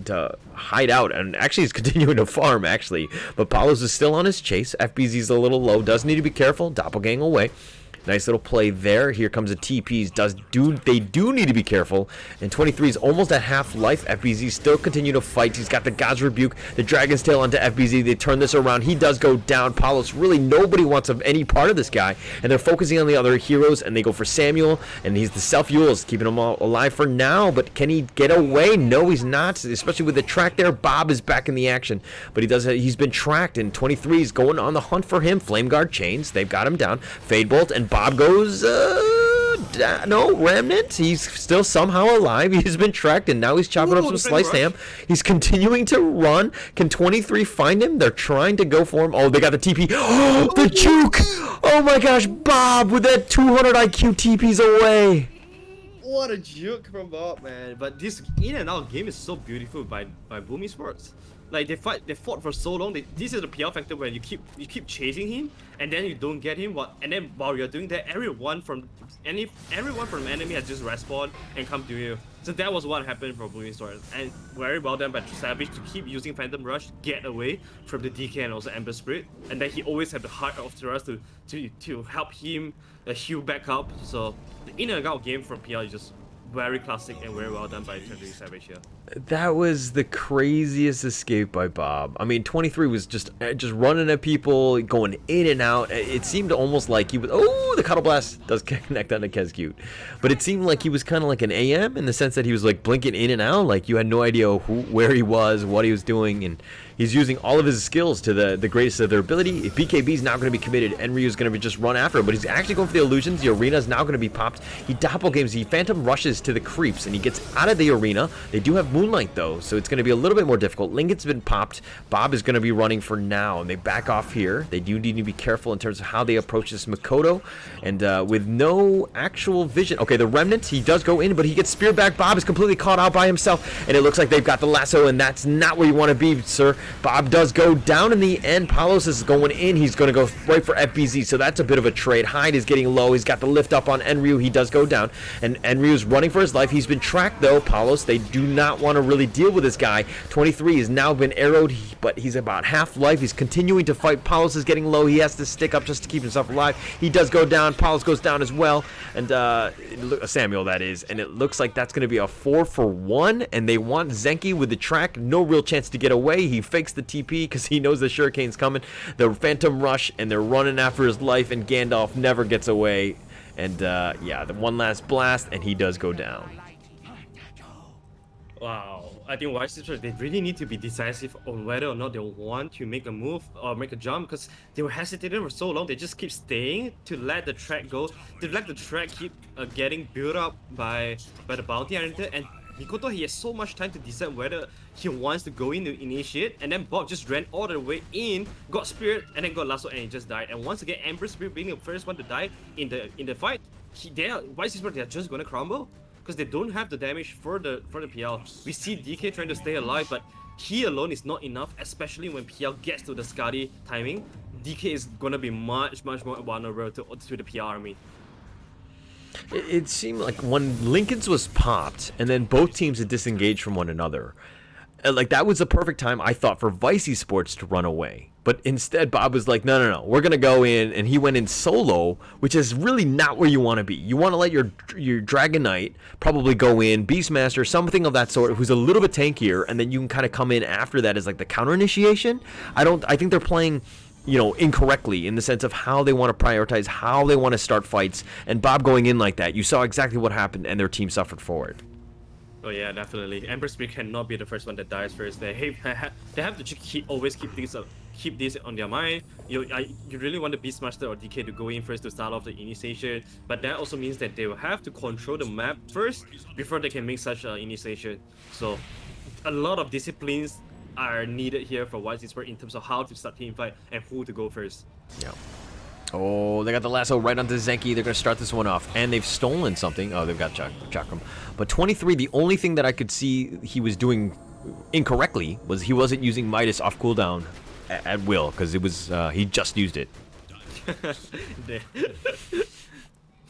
Speaker 2: hide out, and actually he's continuing to farm actually. But Palos is still on his chase. FBZ's a little low, does need to be careful. Doppelgang away. Nice little play there. Here comes a TPs. They do need to be careful. And 23 is almost at half life. FBZ still continue to fight. He's got the God's Rebuke, the Dragon's Tail onto FBZ. They turn this around. He does go down. Palos, really nobody wants any part of this guy. And they're focusing on the other heroes, and they go for Samuel. And he's the self-Yules, keeping him all alive for now. But can he get away? No, he's not. Especially with the track there. Bob is back in the action. But he's been tracked, and 23 is going on the hunt for him. Flame Guard chains. They've got him down. Fade Bolt, and Bob goes, no, Remnant. He's still somehow alive. He's been tracked, and now he's chopping up some sliced ham. He's continuing to run. Can 23 find him? They're trying to go for him. Oh, they got the TP. Oh, the juke. Oh, my gosh. Bob with that 200 IQ TPs away.
Speaker 1: What a juke from Bob, man. But this in and out game is so beautiful by Boom Esports. Like they fought for so long. This is the PR factor where you keep chasing him, and then you don't get him. And then while you're doing that, everyone from enemy has just respawned and come to you. So that was what happened for Boom Esports, and very well done by Savage to keep using Phantom Rush, get away from the DK and also Ember Spirit, and then he always have the heart of Thrust to help him heal back up. So the in and out game from PR is just very classic and very well done by 23 Savage here.
Speaker 2: That was the craziest escape by Bob. I mean, 23 was just running at people, going in and out. It seemed almost like he was... Oh, the Cuddle Blast does connect onto Kezcute. But it seemed like he was kind of like an AM in the sense that he was like blinking in and out. Like you had no idea where he was, what he was doing, and he's using all of his skills to the greatest of their ability. If BKB's now going to be committed, Enryu's going to be just run after him, but he's actually going for the illusions. The arena's now going to be popped. He doppelgames, he phantom rushes to the creeps, and he gets out of the arena. They do have Moonlight though, so it's going to be a little bit more difficult. Lincoln's been popped. Bob is going to be running for now, and they back off here. They do need to be careful in terms of how they approach this Makoto, and with no actual vision. Okay, the Remnant, he does go in, but he gets speared back. Bob is completely caught out by himself, and it looks like they've got the lasso, and that's not where you want to be, sir. Bob does go down in the end. Palos is going in. He's going to go right for FBZ, so that's a bit of a trade. Hyde is getting low. He's got the lift up on Enryu. He does go down, and Enryu's running for his life. He's been tracked, though. Palos, they do not want to really deal with this guy. 23 has now been arrowed, but he's about half life. He's continuing to fight. Palos is getting low. He has to stick up just to keep himself alive. He does go down. Palos goes down as well, and Samuel, that is, and it looks like that's going to be a 4-for-1, and they want Zenki with the track. No real chance to get away. He fakes the TP because he knows the Shuricane's coming. The Phantom Rush, and they're running after his life, and Gandalf never gets away. And yeah, the one last blast, and he does go down.
Speaker 1: Wow, I think Esports, they really need to be decisive on whether or not they want to make a move or make a jump, because they were hesitating for so long. They just keep staying to let the track go, to let the track keep getting built up by the bounty hunter. And Mikoto, he has so much time to decide whether he wants to go in to initiate, and then Bob just ran all the way in, got Spirit, and then got Lasso, and he just died. And once again, Ember Spirit being the first one to die in the fight, Esports, they're just gonna crumble because they don't have the damage for the PL. We see DK trying to stay alive, but he alone is not enough, especially when PL gets to the Skadi timing. DK is gonna be much more vulnerable to the PL army.
Speaker 2: It seemed like when Lincoln's was popped, and then both teams had disengaged from one another, like that was the perfect time, I thought, for Vice Esports to run away. But instead, Bob was like, no, we're going to go in, and he went in solo, which is really not where you want to be. You want to let your Dragon Knight probably go in, Beastmaster, something of that sort, who's a little bit tankier, and then you can kind of come in after that as like the counter initiation. I think they're playing, you know, incorrectly in the sense of how they want to prioritize, how they want to start fights, and Bob going in like that, you saw exactly what happened, and their team suffered for it.
Speaker 1: Oh yeah, definitely. Ember Spirit cannot be the first one that dies first. They have to always keep this on their mind. You really want the Beastmaster or DK to go in first to start off the initiation, but that also means that they will have to control the map first before they can make such an initiation. So a lot of disciplines are needed here for White Esports in terms of how to start team fight and who to go first.
Speaker 2: Yeah. Oh, they got the lasso right onto Zenki. They're going to start this one off. And they've stolen something. Oh, they've got Chakram. But 23, the only thing that I could see he was doing incorrectly was he wasn't using Midas off cooldown at will, because it was he just used it.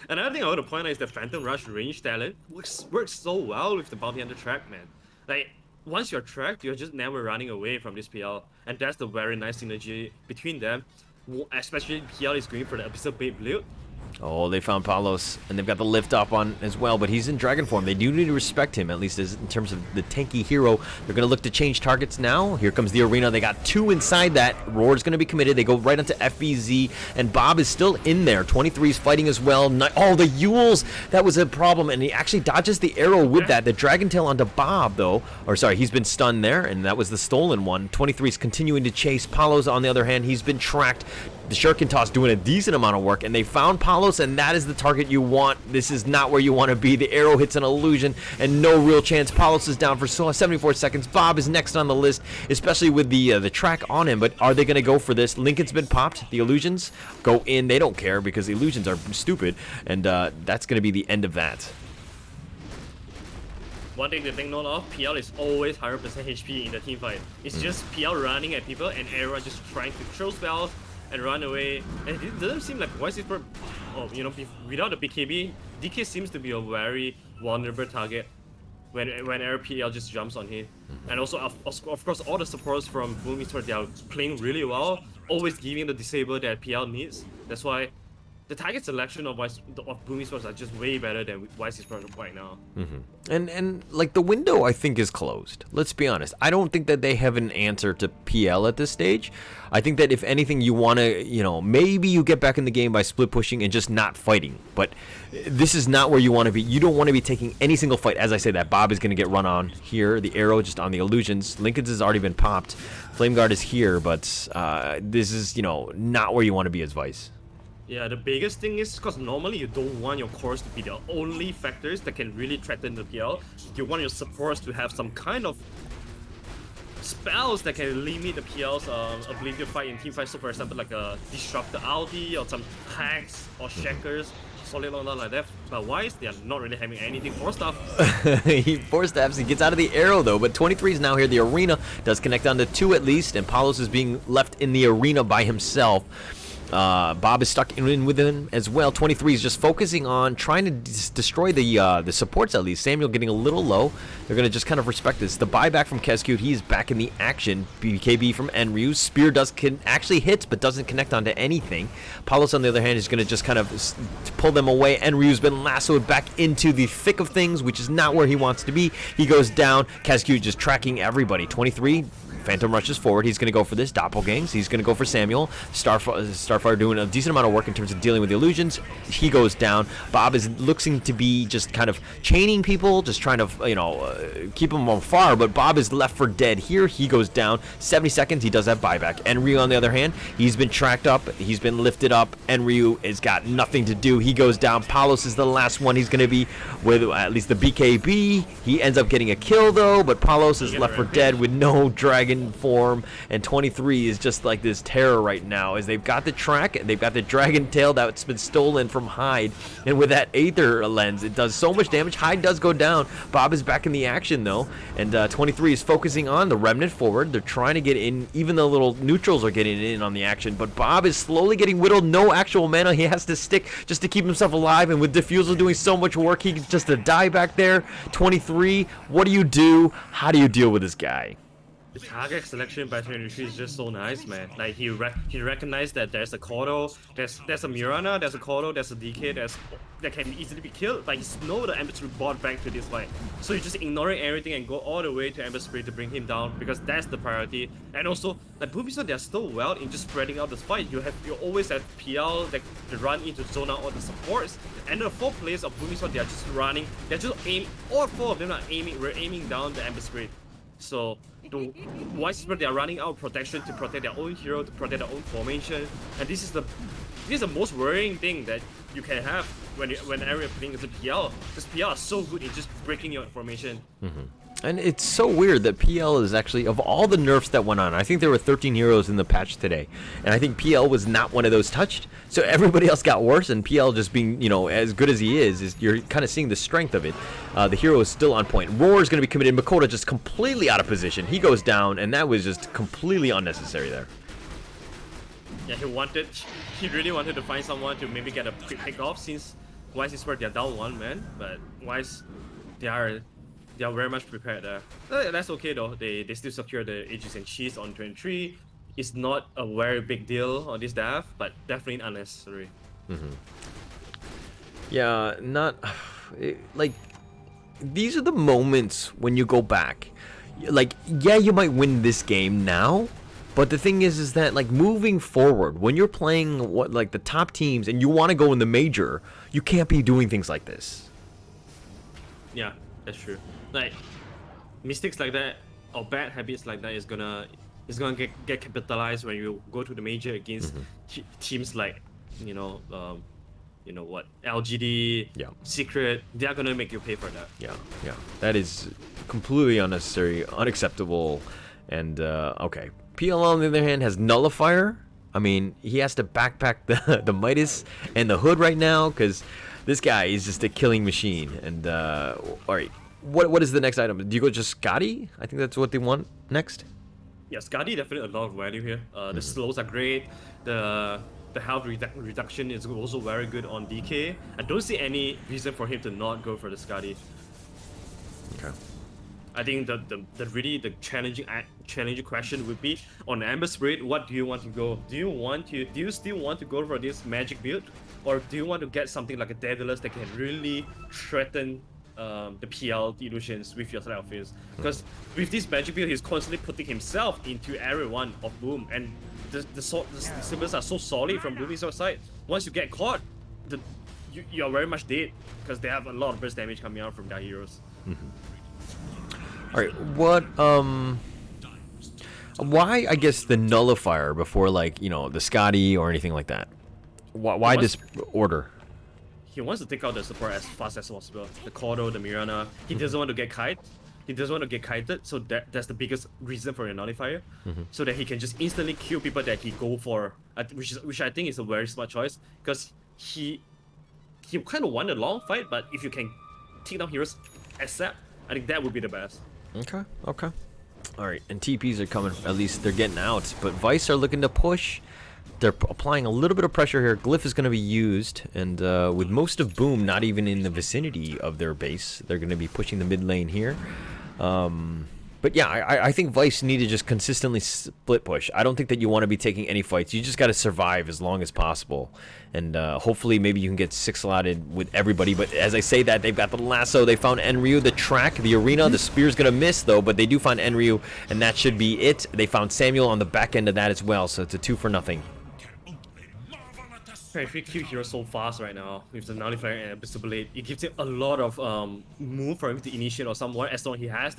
Speaker 1: Another thing I want to point out is the Phantom Rush range talent works so well with the bounty hunter track, man. Like, once you're tracked, you're just never running away from this PL. And that's the very nice synergy between them. Especially PL is going for the Abyssal Bait build.
Speaker 2: Oh, they found Palos, and they've got the lift up on as well, but he's in dragon form. They do need to respect him, at least as in terms of the tanky hero. They're going to look to change targets now. Here comes the arena. They got 2 inside that. Roar's going to be committed. They go right onto FBZ, and Bob is still in there. 23 is fighting as well. Oh, the Yules! That was a problem, and he actually dodges the arrow with that. The dragon tail onto Bob, though. Or, sorry, he's been stunned there, and that was the stolen one. 23 is continuing to chase. Palos, on the other hand, he's been tracked. The Shuriken Toss doing a decent amount of work, and they found Palos, and that is the target you want. This is not where you want to be. The arrow hits an illusion, and no real chance. Palos is down for 74 seconds. Bob is next on the list, especially with the track on him, but are they going to go for this? Lincoln's been popped. The illusions go in. They don't care because the illusions are stupid, and that's going to be the end of that.
Speaker 1: One thing to take note of, PL is always 100% HP in the team fight. It's just PL running at people and everyone just trying to throw spells and run away. And it doesn't seem like why is it without the BKB, DK seems to be a very vulnerable target when PL just jumps on him. And also of course all the supports from Boom Esports, they are playing really well, always giving the disable that PL needs. That's why the target selection of Boom Esports are just way better than YC Sports right now.
Speaker 2: And like the window, I think, is closed. Let's be honest. I don't think that they have an answer to PL at this stage. I think that if anything, you want to, maybe you get back in the game by split pushing and just not fighting. But this is not where you want to be. You don't want to be taking any single fight. As I say that, Bob is going to get run on here. The arrow just on the illusions. Lincoln's has already been popped. Flame Guard is here, but this is, not where you want to be as Vice.
Speaker 1: Yeah, the biggest thing is because normally you don't want your cores to be the only factors that can really threaten the PL. You want your supports to have some kind of spells that can limit the PL's ability to fight in team fight. So for example, like a Disruptor Aldi or some hacks or Shakers, solid long like that. But Wise, they are not really having anything for stuff.
Speaker 2: He force stabs, he gets out of the arrow though, but 23 is now here. The arena does connect on to 2 at least, and Palos is being left in the arena by himself. Bob is stuck in with him as well. 23 is just focusing on trying to destroy the supports at least. Samuel getting a little low. They're going to just kind of respect this. The buyback from Kescute, he is back in the action. BKB from Enryu. Spear actually hits, but doesn't connect onto anything. Palos, on the other hand, is going to just kind of pull them away. Enryu's been lassoed back into the thick of things, which is not where he wants to be. He goes down. Kescute just tracking everybody. 23. Phantom rushes forward. He's going to go for this. Doppelgangs. He's going to go for Samuel. Starfire doing a decent amount of work in terms of dealing with the illusions. He goes down. Bob is looking to be just kind of chaining people, just trying to, keep them afar, but Bob is left for dead here. He goes down. 70 seconds. He does have buyback. Enryu, on the other hand, he's been tracked up. He's been lifted up. Enryu has got nothing to do. He goes down. Palos is the last one. He's going to be with at least the BKB. He ends up getting a kill, though, but Palos is left for dead with no dragon form, and 23 is just like this terror right now as they've got the track and they've got the dragon tail that's been stolen from Hyde, and with that Aether lens it does so much damage. Hyde does go down. Bob is back in the action though, and 23 is focusing on the remnant forward. They're trying to get in, even the little neutrals are getting in on the action, but Bob is slowly getting whittled. No actual mana. He has to stick just to keep himself alive, and with Diffusal doing so much work, he gets just to die back there. 23, what do you do? How do you deal with this guy?
Speaker 1: The target selection by 23 is just so nice, man. Like he recognized that there's a Kodo, there's a Mirana, there's a Kodo, there's a DK that can easily be killed, but he knows the Ember Spirit brought back to this fight. So you're just ignoring everything and go all the way to Ember Spirit to bring him down because that's the priority. And also, like Boom Esports, they're still well in just spreading out this fight. You always have PL that run into zone out all the supports. And the 4 players of Boom Esports, they are just running. They're just aiming. All 4 of them are aiming. We're aiming down the Ember Spirit. So the White Spirit, they are running out of protection to protect their own hero, to protect their own formation, and this is the most worrying thing that you can have whenever you're playing as a PL. Because PL are so good in just breaking your formation.
Speaker 2: And it's so weird that PL is actually, of all the nerfs that went on, I think there were 13 heroes in the patch today, and I think PL was not one of those touched. So everybody else got worse, and PL just being, as good as he is you're kind of seeing the strength of it. The hero is still on point. Roar is going to be committed. Makoto just completely out of position. He goes down, and that was just completely unnecessary there.
Speaker 1: Yeah, he really wanted to find someone to maybe get a quick pick off since Wise is where they're down 1 man, but Wise, they are very much prepared there. That's okay though. They still secure the Aegis and Cheese on 23. It's not a very big deal on this death, but definitely unnecessary.
Speaker 2: Yeah, not like these are the moments when you go back. Like, yeah, you might win this game now, but the thing is that like moving forward, when you're playing what like the top teams and you want to go in the major, you can't be doing things like this.
Speaker 1: Yeah, that's true. Like mistakes like that or bad habits like that is gonna get capitalized when you go to the major against teams like you know what LGD,
Speaker 2: Yeah.
Speaker 1: Secret. They are gonna make you pay for that.
Speaker 2: Yeah, yeah. That is completely unnecessary, unacceptable, and okay. PL on the other hand has Nullifier. I mean, he has to backpack the Midas and the Hood right now because this guy is just a killing machine. And all right, what is the next item? Do you go just Scotty? I think that's what they want next.
Speaker 1: Yeah, Skadi definitely a lot of value here. The slows are great. The health reduction is also very good on DK. I don't see any reason for him to not go for the Skadi.
Speaker 2: Okay.
Speaker 1: I think the challenging question would be on Ember Spirit. What do you want to go? Do you still want to go for this magic build, or do you want to get something like a Daedalus that can really threaten the PL illusions with your side of his? Because with this magic build, he's constantly putting himself into area 1 of Boom, and the symbols are so solid from Boom's side. Once you get caught, you're very much dead because they have a lot of burst damage coming out from their heroes.
Speaker 2: All right, what why I guess the Nullifier before like the Scotty or anything like that? Why this order?
Speaker 1: He wants to take out the support as fast as possible. The Cordo, the Mirana. He doesn't want to get kite. He doesn't want to get kited, so that's the biggest reason for a Nullifier. So that he can just instantly kill people that he go for, which I think is a very smart choice, because he kind of won a long fight, but if you can take down heroes ASAP, I think that would be the best.
Speaker 2: Okay. All right, and TPs are coming. At least they're getting out, but Vice are looking to push. They're applying a little bit of pressure here. Glyph is going to be used, and with most of Boom not even in the vicinity of their base, they're going to be pushing the mid lane here. But yeah, I think Vice need to just consistently split push. I don't think that you want to be taking any fights. You just got to survive as long as possible. And hopefully maybe you can get 6-slotted with everybody. But as I say that, they've got the lasso. They found Enryu, the track, the arena. The spear's going to miss, though. But they do find Enryu, and that should be it. They found Samuel on the back end of that as well. So it's a 2 for nothing.
Speaker 1: If we kill hero so fast right now with the Nullifier and Abyssal Blade, it gives him a lot of move for him to initiate or somewhere as long as he has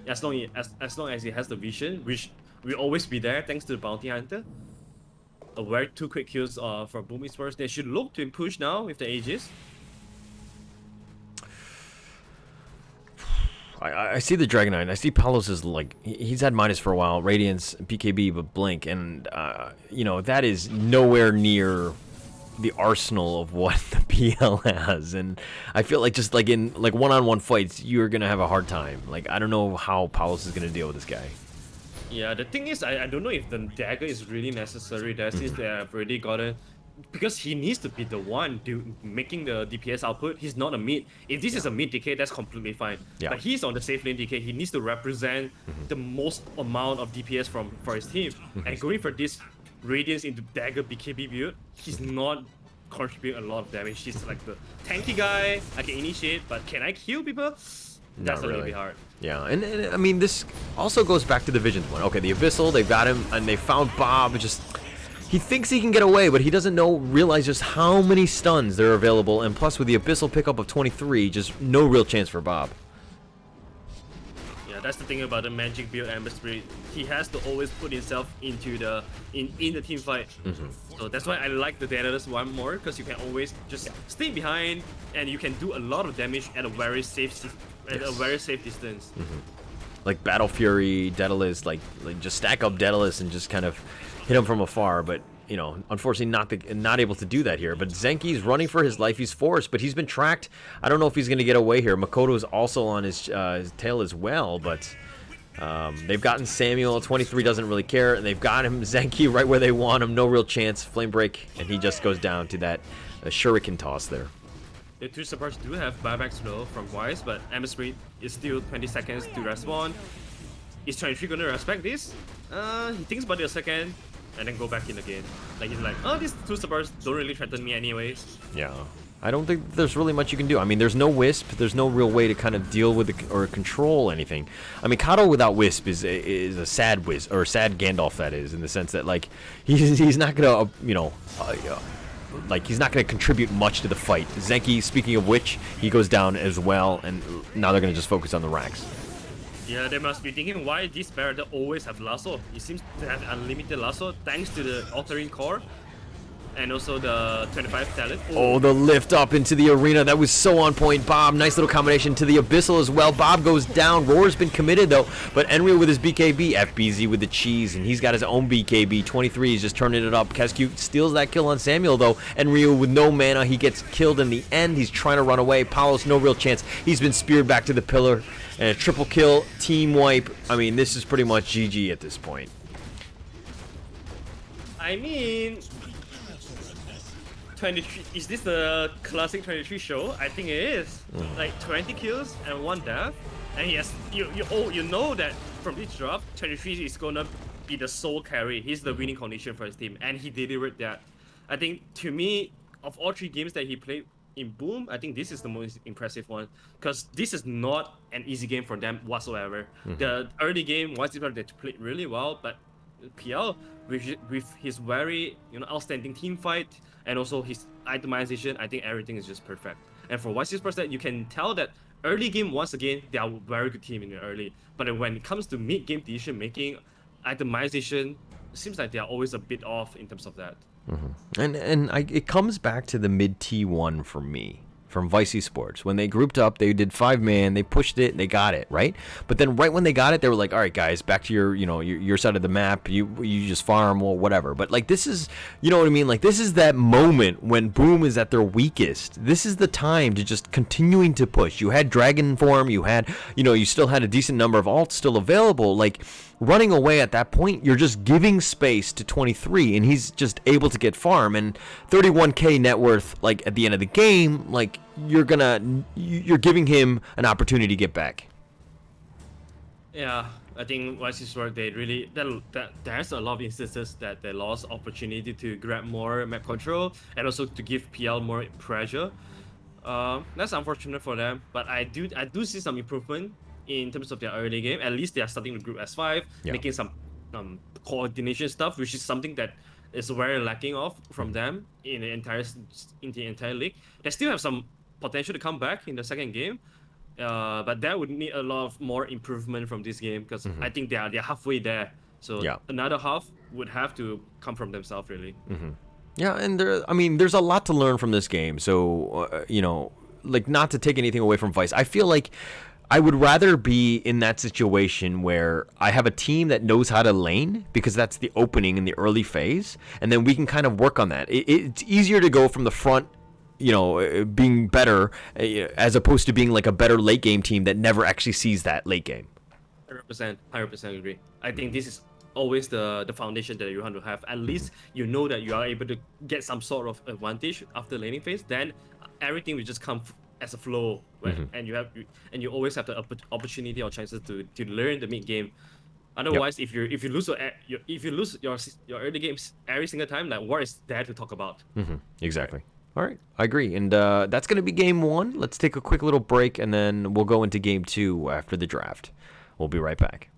Speaker 1: as long as he has the vision, which will always be there thanks to the Bounty Hunter. A very 2 quick kills for Boom Esports. They should look to push now with the Aegis.
Speaker 2: I see the Dragonite. I see Palos is like he's had minus for a while, Radiance, PKB, but Blink, and that is nowhere near the arsenal of what the PL has, and I feel like just like in like one-on-one fights, you're gonna have a hard time. Like I don't know how Palos is gonna deal with this guy.
Speaker 1: Yeah, the thing is, I don't know if the dagger is really necessary there since they have already gotten, because he needs to be the one making the DPS output. He's not a mid. If this is a mid DK, that's completely fine.
Speaker 2: Yeah.
Speaker 1: But he's on the safe lane DK. He needs to represent the most amount of DPS for his team. And going for this Radiance into dagger BKB build, he's not contributing a lot of damage. He's like the tanky guy. I can initiate, but can I kill people? That's a little bit hard.
Speaker 2: Yeah, and I mean, this also goes back to the Visions one. Okay, the Abyssal, they got him, and they found Bob. He thinks he can get away, but he doesn't realize just how many stuns there are available, and plus with the Abyssal pickup of 23, just no real chance for Bob.
Speaker 1: Yeah, that's the thing about the magic build Ember Spirit. He has to always put himself into the in the team fight. So that's why I like the Daedalus one more, because you can always just stay behind and you can do a lot of damage at a very safe distance.
Speaker 2: Like Battle Fury, Daedalus, like just stack up Daedalus and just kind of hit him from afar, but unfortunately not able to do that here. But Zenki's running for his life. He's forced, but he's been tracked. I don't know if he's going to get away here. Makoto is also on his tail as well, but they've gotten Samuel. 23 doesn't really care, and they've got him Zenki right where they want him. No real chance. Flame break, and he just goes down to that shuriken toss there.
Speaker 1: The 2 supports do have buyback slow from Wise, but Ember Spirit is still 20 seconds to respawn. Is 23 going to respect this? He thinks about it a second, and then go back in again. Like he's like, oh, these 2 supports don't really threaten me anyways.
Speaker 2: Yeah. I don't think there's really much you can do. I mean, there's no Wisp. There's no real way to kind of deal with or control anything. I mean, Kato without Wisp is a sad Wisp, or a sad Gandalf, that is, in the sense that, like, he's not going to, like, he's not going to contribute much to the fight. Zenki, speaking of which, he goes down as well, and now they're going to just focus on the racks.
Speaker 1: Yeah, they must be thinking why this Batrider always have lasso. He seems to have unlimited lasso thanks to the altering core and also the 25 talent.
Speaker 2: Oh, the lift up into the arena. That was so on point. Bob, nice little combination to the Abyssal as well. Bob goes down. Roar's been committed, though. But Enryu with his BKB. FBZ with the cheese, and he's got his own BKB. 23 is just turning it up. Kescu steals that kill on Samuel, though. Enryu with no mana. He gets killed in the end. He's trying to run away. Palos, no real chance. He's been speared back to the pillar. And a triple kill, team wipe. I mean, this is pretty much GG at this point.
Speaker 1: I mean, 23, is this the classic 23 show? I think it is. Like 20 kills and 1 death, and he has you know that from this draft, 23 is gonna be the sole carry. He's the winning condition for his team, and he delivered that. I think, to me, of all 3 games that he played in Boom, I think this is the most impressive one, because this is not an easy game for them whatsoever. The early game was they played really well, but PL with his very outstanding team fight and also his itemization, I think everything is just perfect. And for Esports, you can tell that early game, once again, they are a very good team in the early, but when it comes to mid game decision making, itemization, seems like they are always a bit off in terms of that.
Speaker 2: It comes back to the mid T1 for me from Vice Esports. When they grouped up, they did 5-man, they pushed it, they got it, right? But then right when they got it, they were like, all right, guys, back to your side of the map. You just farm or whatever. But like, this is, you know what I mean? Like, this is that moment when Boom is at their weakest. This is the time to just continuing to push. You had Dragon form, you had, you still had a decent number of alts still available. Like, running away at that point, you're just giving space to 23, and he's just able to get farm. And 31k net worth, like, at the end of the game, like, you're giving him an opportunity to get back.
Speaker 1: Yeah, I think Esports, they really there's a lot of instances that they lost opportunity to grab more map control and also to give PL more pressure. That's unfortunate for them, but I do see some improvement in terms of their early game. At least they are starting to group S5, making some coordination stuff, which is something that is very lacking of from them in the entire league. They still have some potential to come back in the second game, but that would need a lot of more improvement from this game, because I think they're halfway there. So another half would have to come from themselves, really.
Speaker 2: Yeah, and there's a lot to learn from this game. So like, not to take anything away from Vice, I feel like I would rather be in that situation where I have a team that knows how to lane, because that's the opening in the early phase, and then we can kind of work on that. It's easier to go from the front, being better, as opposed to being like a better late game team that never actually sees that late game.
Speaker 1: 100% agree. I think this is always the foundation that you want to have. At least you know that you are able to get some sort of advantage after laning phase. Then everything will just come as a flow, and you always have the opportunity or chances to learn the mid game. Otherwise, if you lose your early games every single time, like, what is there to talk about?
Speaker 2: Exactly. All right, I agree, and that's going to be game 1. Let's take a quick little break, and then we'll go into game 2 after the draft. We'll be right back.